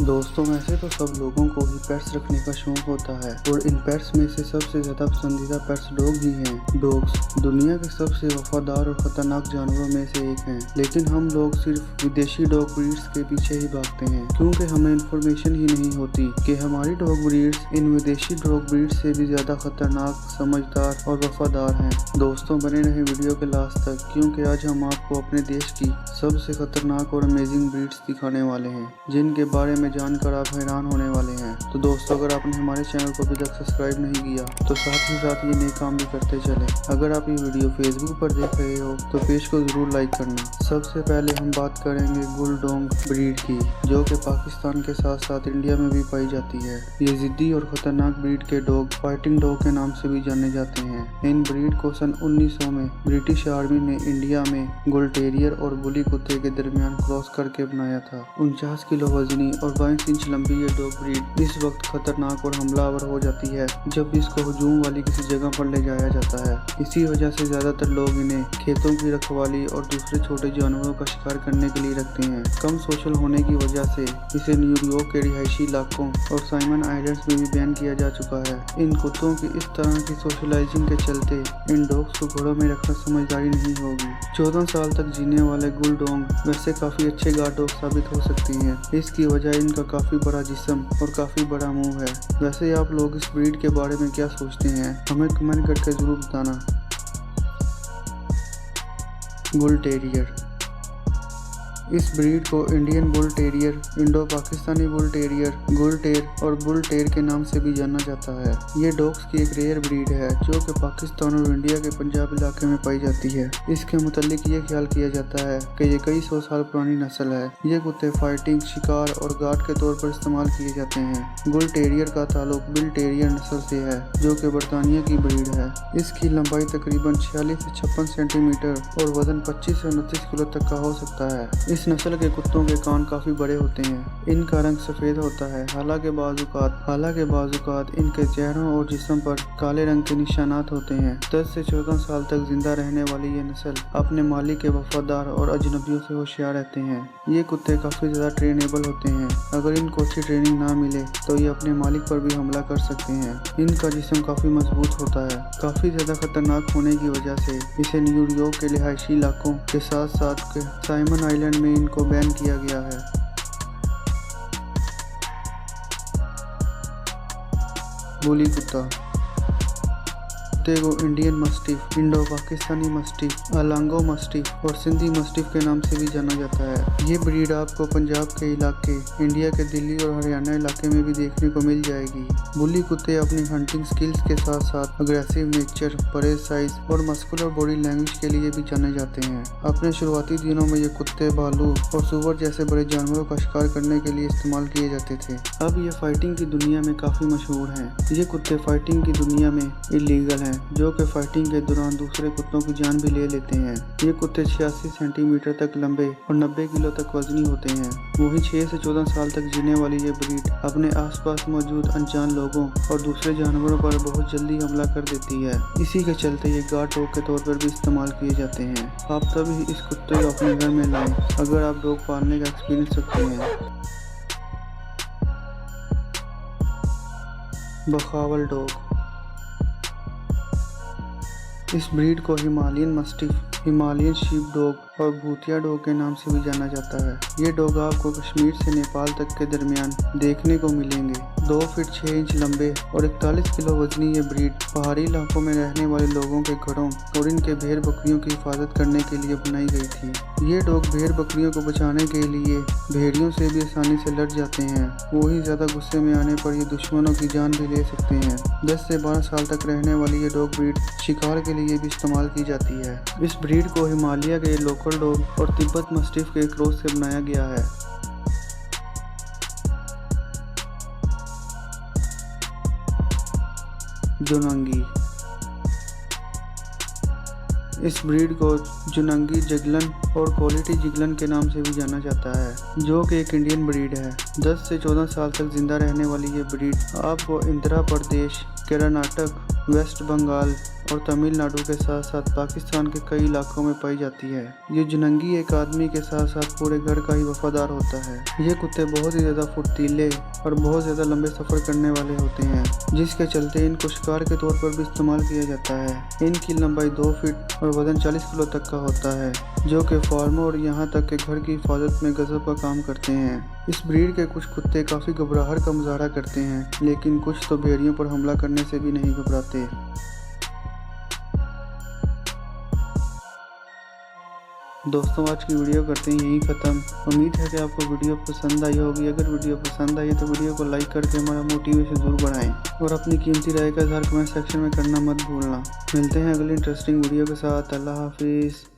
दोस्तों, वैसे तो सब लोगों को ही पेट्स रखने का शौक होता है और इन पेट्स में से सबसे ज्यादा पसंदीदा पेट्स डॉग ही हैं। डॉग्स दुनिया के सबसे वफादार और खतरनाक जानवरों में से एक हैं, लेकिन हम लोग सिर्फ विदेशी डॉग ब्रीड्स के पीछे ही भागते हैं क्योंकि हमें इन्फॉर्मेशन ही नहीं होती कि हमारी डॉग ब्रीड्स इन विदेशी डॉग ब्रीड्स से भी ज्यादा खतरनाक, समझदार और वफादार हैं। दोस्तों, बने रहे वीडियो के लास्ट तक क्योंकि आज हम आपको अपने देश की सबसे खतरनाक और अमेजिंग ब्रीड्स दिखाने वाले हैं जिनके बारे में जानकर आप हैरान होने वाले हैं। तो दोस्तों, अगर आपने हमारे चैनल को अभी तक सब्सक्राइब नहीं किया तो साथ ही साथ ये नए काम भी करते चले। अगर आप ये वीडियो फेसबुक पर देख रहे हो तो पेज को जरूर लाइक करना। सबसे पहले हम बात करेंगे बुलडॉग ब्रीड की, जो कि पाकिस्तान के साथ साथ इंडिया में भी पाई जाती है। ये जिद्दी और खतरनाक ब्रीड के डॉग फाइटिंग डॉग के नाम से भी जाने जाते हैं। इन ब्रीड को सन 1900 में ब्रिटिश आर्मी ने इंडिया में बुल टेरियर और बुली कुत्ते के दरमियान क्रॉस करके बनाया था। 49 किलो वजनी और 22 इंच लंबी ये डॉग ब्रीड इस वक्त खतरनाक और हमलावर हो जाती है जब इसको हुजूम वाली किसी जगह पर ले जाया जाता है। इसी वजह से ज्यादातर लोग इन्हें खेतों की रखवाली और दूसरे छोटे जानवरों का शिकार करने के लिए रखते हैं। कम सोशल होने की वजह से इसे न्यूयॉर्क के रिहायशी इलाकों और साइमन आइलैंड्स में भी बैन किया जा चुका है। इन कुत्तों की इस तरह की सोशलाइजिंग के चलते इन डॉग्स को घरों में रखना समझदारी नहीं होगी। 14 साल तक जीने वाले बुलडॉग वैसे काफी अच्छे गार्ड डॉग साबित हो सकती हैं। इसकी वजह इनका काफी बड़ा जिस्म और काफी बड़ा मुंह है। वैसे आप लोग इस ब्रीड के बारे में क्या सोचते हैं, हमें कमेंट करके जरूर बताना। Bull terrier. इस ब्रीड को Indian bull terrier, Indo Pakistani bull terrier, गुल टेर और बुल टेर के नाम से भी जाना जाता है। ये डॉग्स की एक रेयर ब्रीड है जो कि पाकिस्तान और इंडिया के पंजाब इलाके में पाई जाती है। इसके मुतालिक ये ख्याल किया जाता है कि ये कई 100 साल पुरानी नस्ल है। ये कुत्ते फाइटिंग, शिकार और गार्ड के तौर पर इस्तेमाल किए जाते हैं। बुल टेरियर का ताल्लुक बिल टेरियर नस्ल से है जो कि बरतानिया की ब्रीड है। इसकी लंबाई तकरीबन 46 से 56 सेंटीमीटर और वजन 25 से 29 किलो तक का हो सकता है। इस नस्ल के कुत्तों के कान काफी बड़े होते हैं। इनका रंग सफेद होता है, हालांकि बाजुकात इनके चेहरों और जिस्म पर काले रंग के निशानात होते हैं। 10 से 14 साल तक जिंदा रहने वाली ये नस्ल अपने मालिक के वफादार और अजनबियों से होशियार रहते हैं। ये कुत्ते काफी ज्यादा ट्रेनेबल होते हैं। अगर इनको अच्छी ट्रेनिंग ना मिले तो ये अपने मालिक पर भी हमला कर सकते हैं। इनका जिस्म काफी मजबूत होता है। काफी ज्यादा खतरनाक होने की वजह से इसे न्यूयॉर्क के रिहायशी इलाकों के साथ साथ साइमन आइलैंड में इनको बैन किया गया है। बुली कुत्ता। कुत्ते को Indian mastiff, Indo Pakistani mastiff, Alangu mastiff और सिंधी मस्टिफ के नाम से भी जाना जाता है। ये ब्रीड आपको पंजाब के इलाके, इंडिया के दिल्ली और हरियाणा इलाके में भी देखने को मिल जाएगी। बुली कुत्ते अपनी हंटिंग स्किल्स के साथ साथ अग्रेसिव नेचर, बड़े साइज और मस्कुलर बॉडी लैंग्वेज के लिए भी जाने जाते हैं। अपने शुरुआती दिनों में ये कुत्ते भालू और सुअर जैसे बड़े जानवरों का शिकार करने के लिए इस्तेमाल किए जाते थे। अब ये फाइटिंग की दुनिया में काफी मशहूर हैं। ये कुत्ते फाइटिंग की दुनिया में इलीगल हैं, जो कि फाइटिंग के दौरान दूसरे कुत्तों की जान भी ले लेते हैं। ये कुत्ते 86 सेंटीमीटर तक लंबे और 90 किलो तक वजनी होते हैं। वहीं 6 से 14 साल तक जीने वाली ये ब्रीड अपने आसपास मौजूद अनजान लोगों और दूसरे जानवरों पर बहुत जल्दी हमला कर देती है। इसी के चलते ये गार्ड डॉग के तौर पर भी इस्तेमाल किए जाते हैं। आप तभी इस कुत्ते को अपने घर में लाएं अगर आप डॉग पालने का एक्सपीरियंस रखते हैं। बखावल डॉग। इस ब्रीड को Himalayan mastiff, Himalayan sheep dog और भूतिया डॉग के नाम से भी जाना जाता है। ये डॉग आपको कश्मीर से नेपाल तक के दरमियान देखने को मिलेंगे। 2 फीट 6 इंच लंबे और 41 किलो वजनी ये ब्रीड पहाड़ी इलाकों में रहने वाले लोगों के घरों और इनके भेड़ बकरियों की हिफाजत करने के लिए बनाई गई थी। ये डॉग भेड़ बकरियों को बचाने के लिए भेड़ियों से भी आसानी से लड़ जाते हैं। वही ज्यादा गुस्से में आने पर ये दुश्मनों की जान भी ले सकते हैं। 10 से 12 साल तक रहने वाली ये डॉग ब्रीड शिकार के लिए भी इस्तेमाल की जाती है। इस ब्रीड को हिमालय के लोकल डॉग और तिब्बत मस्टिफ के क्रॉस से बनाया गया है। जुनांगी। इस ब्रीड को जुनांगी जगलन और क्वालिटी जिगलन के नाम से भी जाना जाता है, जो कि एक इंडियन ब्रीड है। 10 से 14 साल तक जिंदा रहने वाली ये ब्रीड आपको आंध्र प्रदेश, कर्नाटक, वेस्ट बंगाल और तमिलनाडु के साथ साथ पाकिस्तान के कई इलाकों में पाई जाती है। ये जुनंगी एक आदमी के साथ साथ पूरे घर का ही वफादार होता है। ये कुत्ते बहुत ही ज्यादा फुर्तीले और बहुत ज्यादा लंबे सफर करने वाले होते हैं, जिसके चलते इनको शिकार के तौर पर भी इस्तेमाल किया जाता है। इनकी लंबाई 2 फीट और वजन 40 किलो तक का होता है, जो कि फार्मों और यहाँ तक के घर की हिफाजत में गजब का काम करते हैं। इस ब्रीड के कुछ कुत्ते काफी घबराहट का मुजाहरा करते हैं, लेकिन कुछ तो भेड़ियों पर हमला करने से भी नहीं घबराते। दोस्तों, आज की वीडियो करते हैं यहीं ख़त्म। उम्मीद है कि आपको वीडियो पसंद आई होगी। अगर वीडियो पसंद आई तो वीडियो को लाइक करके हमारा मोटिवेशन ज़रूर बढ़ाएं और अपनी कीमती राय का इज़हार कमेंट सेक्शन में करना मत भूलना। मिलते हैं अगली इंटरेस्टिंग वीडियो के साथ। अल्लाह हाफिज़।